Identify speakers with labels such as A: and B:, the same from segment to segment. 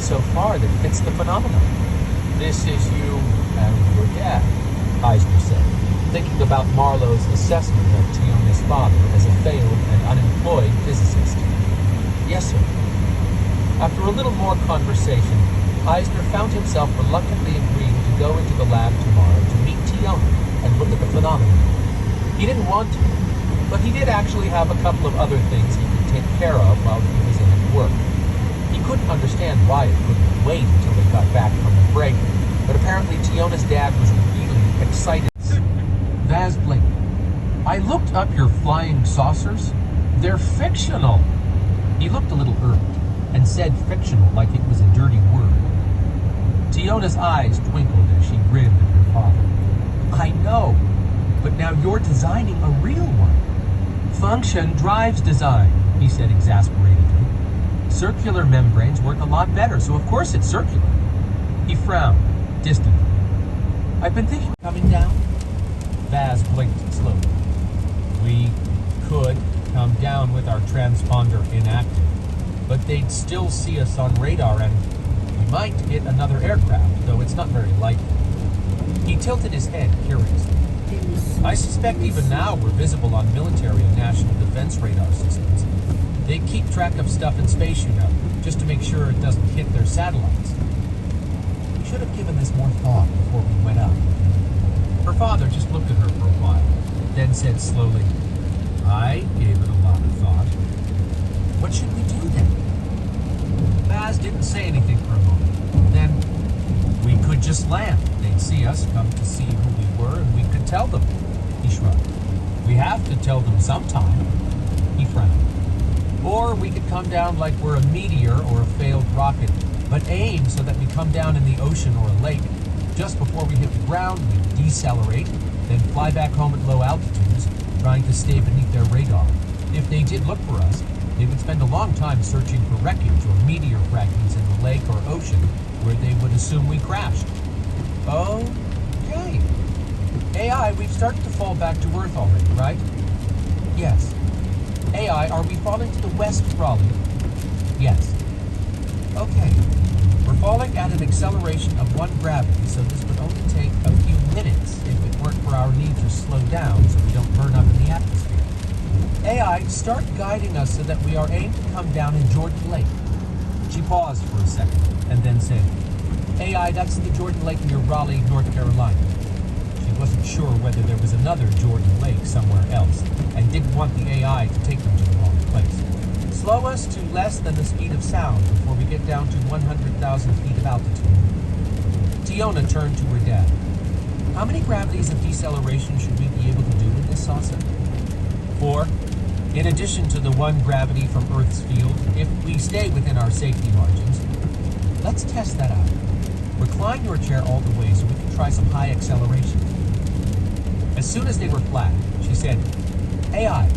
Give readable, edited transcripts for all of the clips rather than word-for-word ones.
A: so far that fits the phenomenon. This is you and your dad, Eisner said, thinking about Marlowe's assessment of Tiona's father as a failed and unemployed physicist. Yes, sir. After a little more conversation, Eisner found himself reluctantly agreeing to go into the lab tomorrow to meet Tiona and look at the phenomenon. He didn't want to, but he did actually have a couple of other things he could take care of while he was in at work. He couldn't understand why it couldn't wait until they got back from the break, but apparently Tiona's dad was really excited. Vaz blinked. I looked up your flying saucers. They're fictional. He looked a little irked and said fictional like it was a dirty word. Tiona's eyes twinkled as she grinned at her father. I know, but now you're designing a real one. Function drives design, he said exasperatedly. Circular membranes work a lot better, so of course it's circular. He frowned, distantly. I've been thinking coming down. Vaz blinked slowly. We could come down with our transponder inactive, but they'd still see us on radar and we might hit another aircraft, though it's not very likely. He tilted his head curiously. I suspect even now we're visible on military and national defense radar systems. They keep track of stuff in space, you know, just to make sure it doesn't hit their satellites. We should have given this more thought before we went up. Her father just looked at her for a while, then said slowly, I gave it a lot of thought. What should we do then? Vaz didn't say anything for a moment. Then, we could just land. They'd see us, come to see who we were, and we could tell them. He shrugged. We have to tell them sometime. He frowned. Or we could come down like we're a meteor or a failed rocket, but aim so that we come down in the ocean or a lake. Just before we hit the ground, we decelerate, then fly back home at low altitudes, trying to stay beneath their radar. If they did look for us, they would spend a long time searching for wreckage or meteor fragments in the lake or ocean where they would assume we crashed. Okay. AI, we've started to fall back to Earth already, right? Yes. AI, are we falling to the west of Raleigh? Yes. Okay. We're falling at an acceleration of 1 gravity, so this would only take a few minutes if it weren't for our need to slow down so we don't burn up in the atmosphere. AI, start guiding us so that we are aimed to come down in Jordan Lake. She paused for a second and then said, AI, that's the Jordan Lake near Raleigh, North Carolina. She wasn't sure whether there was another Jordan Lake somewhere else and didn't want the AI to take them to the wrong place. Slow us to less than the speed of sound before we get down to 100,000 feet of altitude. Tiona turned to her dad. How many gravities of deceleration should we be able to do in this saucer? 4. In addition to the 1 gravity from Earth's field, if we stay within our safety margins. Let's test that out. Recline your chair all the way so we can try some high acceleration. As soon as they were flat, she said, AI,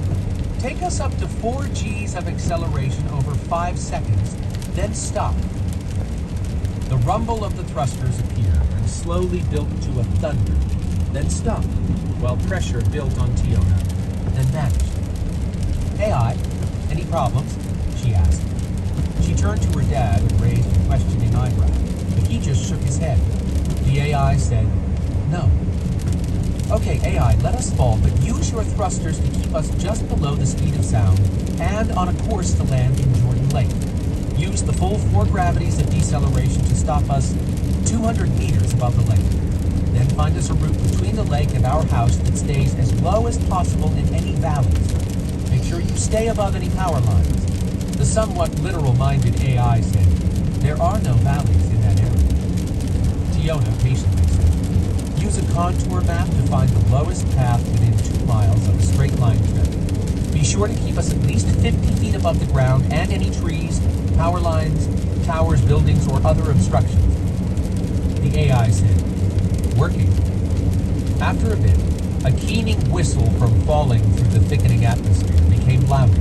A: take us up to 4 Gs of acceleration over 5 seconds, then stop. The rumble of the thrusters appeared and slowly built to a thunder, then stopped, while pressure built on Tiona, then vanished. AI, any problems? She asked. She turned to her dad and raised a questioning eyebrow, but he just shook his head. The AI said, no. Okay, AI, let us fall, but use your thrusters to keep us just below the speed of sound and on a course to land in Jordan Lake. Use the full 4 gravities of deceleration to stop us 200 meters above the lake. Then find us a route between the lake and our house that stays as low as possible in any valleys. Make sure you stay above any power lines. The somewhat literal-minded AI said, there are no valleys in that area. Tiona patiently said, use a contour map to find the lowest path within 2 miles of a straight line trip. Be sure to keep us at least 50 feet above the ground and any trees, power lines, towers, buildings, or other obstructions. The AI said, working. After a bit, a keening whistle from falling through the thickening atmosphere became louder.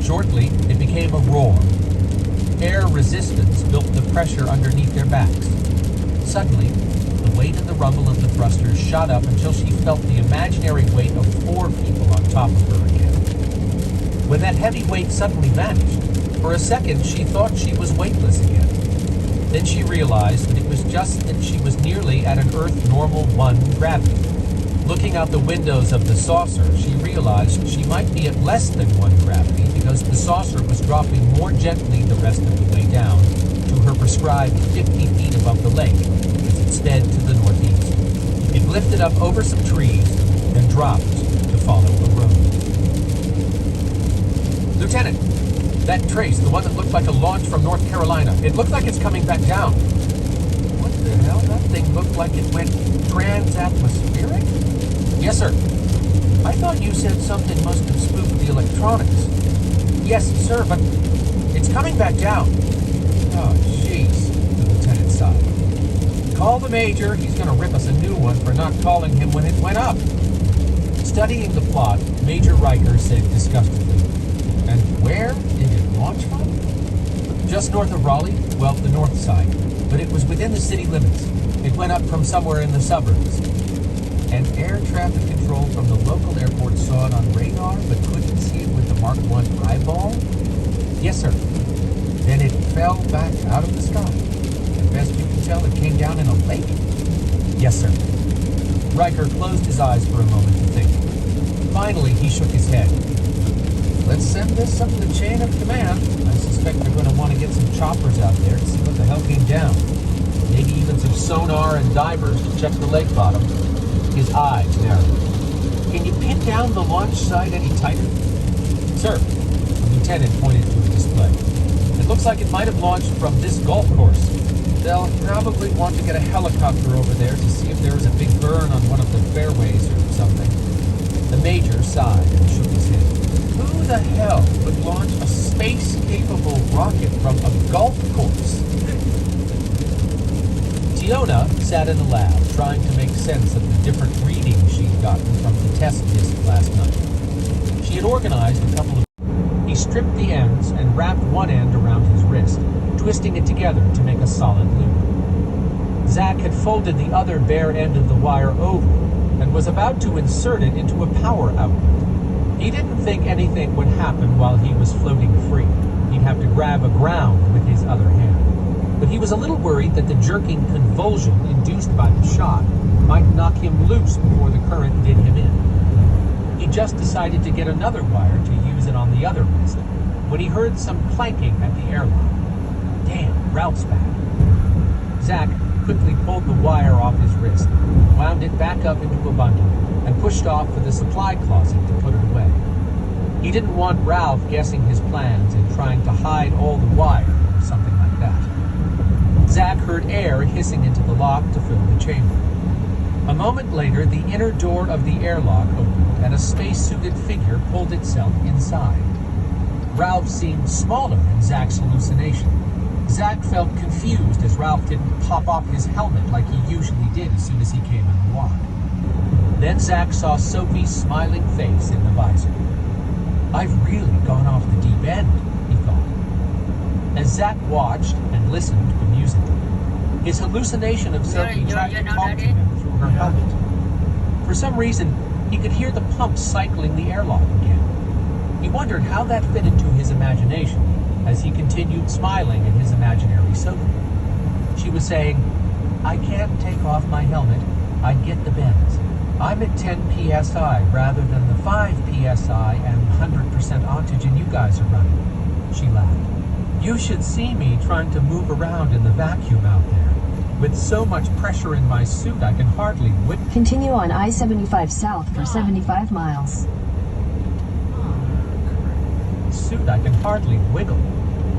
A: Shortly, it became a roar. Air resistance built the pressure underneath their backs. Suddenly, the weight and the rumble of the thrusters shot up until she felt the imaginary weight of 4 people on top of her again. When that heavy weight suddenly vanished, for a second she thought she was weightless again. Then she realized that it was just that she was nearly at an Earth normal 1 gravity. Looking out the windows of the saucer, she realized she might be at less than 1 gravity because the saucer was dropping more gently the rest of the way down to her prescribed 50 feet above the lake as it sped to the northeast. It lifted up over some trees and dropped to follow a road. Lieutenant, that trace, the one that looked like a launch from North Carolina, it looked like it's coming back down. What the hell? That thing looked like it went trans-atmospheric? Yes, sir. I thought you said something must have spooked the electronics. Yes, sir, but it's coming back down. Oh, jeez, the lieutenant sighed. Call the major. He's going to rip us a new one for not calling him when it went up. Studying the plot, Major Riker said disgustedly, "And where did it launch from?" "Just north of Raleigh, well, the north side, but it was within the city limits. It went up from somewhere in the suburbs." "And air traffic control from the local airport saw it on radar, but couldn't see it with the Mark 1 eyeball?" "Yes, sir." "Then it fell back out of the sky. As best you can tell, it came down in a lake?" "Yes, sir." Riker closed his eyes for a moment to think. Finally, he shook his head. "Let's send this up the chain of command. I suspect they're going to want to get some choppers out there to see what the hell came down. Maybe even some sonar and divers to check the lake bottom." His eyes narrowed. "Can you pin down the launch site any tighter?" "Sir." The lieutenant pointed to a display. "It looks like it might have launched from this golf course. They'll probably want to get a helicopter over there to see if there is a big burn on one of the fairways or something." The major sighed and shook his head. Who the hell would launch a space-capable rocket from a golf course? Tiona sat in the lab, trying to make sense of the different readings she'd gotten from the test disc last night. She had organized a couple of... He stripped the ends and wrapped one end around his wrist, twisting it together to make a solid loop. Zach had folded the other bare end of the wire over and was about to insert it into a power outlet. He didn't think anything would happen while he was floating free. He'd have to grab a ground with his other hand. But he was a little worried that the jerking convulsion induced by the shock might knock him loose before the current did him in. He just decided to get another wire to use it on the other wrist when he heard some clanking at the airlock. Damn, Ralph's back. Zach quickly pulled the wire off his wrist, wound it back up into a bundle, and pushed off for the supply closet to put it away. He didn't want Ralph guessing his plans and trying to hide all the wire or something like that. Zach heard air hissing into the lock to fill the chamber. A moment later, the inner door of the airlock opened and a spacesuited figure pulled itself inside. Ralph seemed smaller in Zach's hallucination. Zach felt confused as Ralph didn't pop off his helmet like he usually did as soon as he came in the lock. Then Zach saw Sophie's smiling face in the visor. "I've really gone off the deep end," he thought. As Zach watched and listened bemusedly, his hallucination of Sophie tried to talk to him through her helmet. For some reason, he could hear the pumps cycling the airlock again. He wondered how that fit into his imagination as he continued smiling at his imaginary Sophie. She was saying, "I can't take off my helmet. I'd get the bends. I'm at 10 psi rather than the 5 psi and 100% oxygen you guys are running." She laughed. "You should see me trying to move around in the vacuum out there. With so much pressure in my suit, I can hardly whip."
B: Continue on I-75 south for 75 miles.
A: Suit, I can hardly wiggle.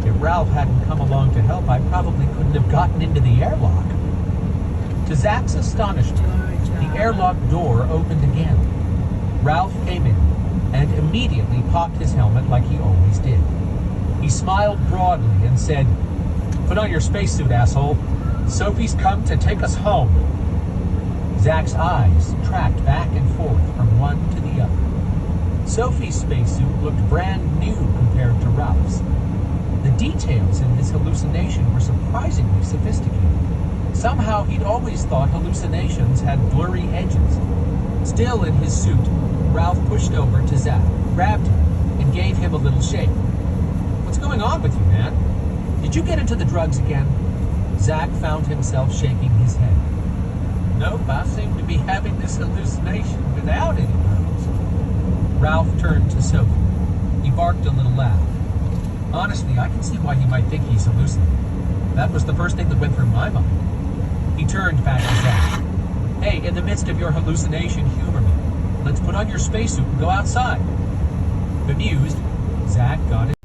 A: If Ralph hadn't come along to help, I probably couldn't have gotten into the airlock. To Zach's astonishment, the airlock door opened again. Ralph came in and immediately popped his helmet like he always did. He smiled broadly and said, "Put on your spacesuit, asshole. Sophie's come to take us home." Zach's eyes tracked back and forth from one to the other. Sophie's spacesuit looked brand new compared to Ralph's. The details in his hallucination were surprisingly sophisticated. Somehow he'd always thought hallucinations had blurry edges. Still in his suit, Ralph pushed over to Zach, grabbed him, and gave him a little shake. "What's going on with you, man? Did you get into the drugs again?" Zach found himself shaking his head. Nope, I seem to be having this hallucination without any pearls. Ralph turned to Sophie. He barked a little laugh. Honestly, I can see why he might think he's hallucinating. That was the first thing that went through my mind. He turned back to Zach. Hey, in the midst of your hallucination, humor me. Let's put on your spacesuit and go outside. Bemused, Zach got